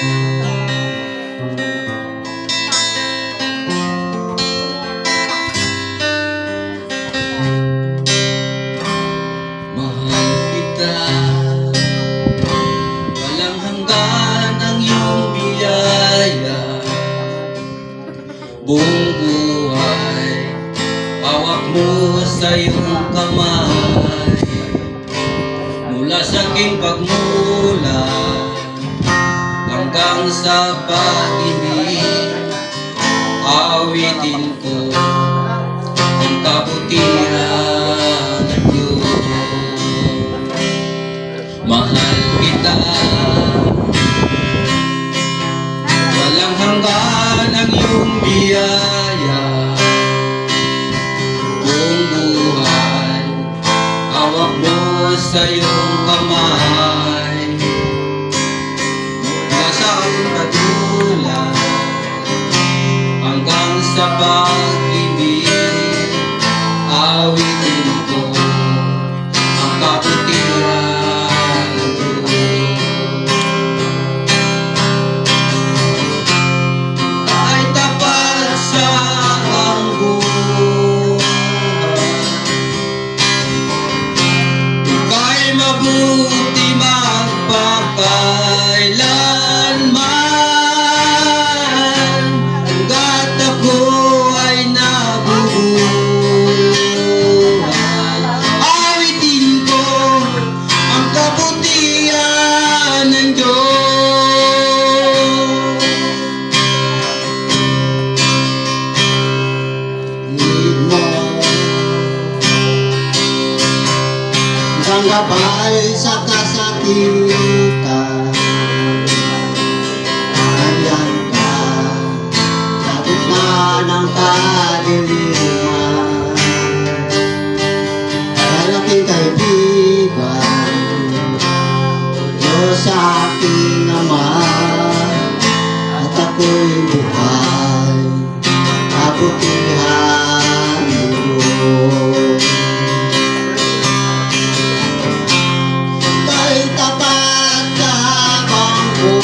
Mahal kita, walang hanggan ang iyong biyaya. Buong buhay, hawak mo sa iyong kamay. Mula sa aking pagmula hanggang sa pag-ibig, awitin ko ang kabutihan ng Diyos. Mahal kita, walang hanggan ang iyong biyaya. Buong buhay, hawak mo sa iyong kamay. Mula sa aking pagmula hanggang sa pag-ibig, awitin ko ang kabutihan ng Diyos. Ay tapat sa ang buhay, ika'y mabuti magpakailanman. Hanggat ako ay nabubuhay, awitin ko ang kabutihan ng Diyos. Ngig mo ang gabay sa kasakitan. Nandyan ka sa gitna ng kadiliman. Malaking kaibigan, Diyos sa aking Ama, at ako'y buhay, kabutihan ng Diyos. Kay tapat sa bangko,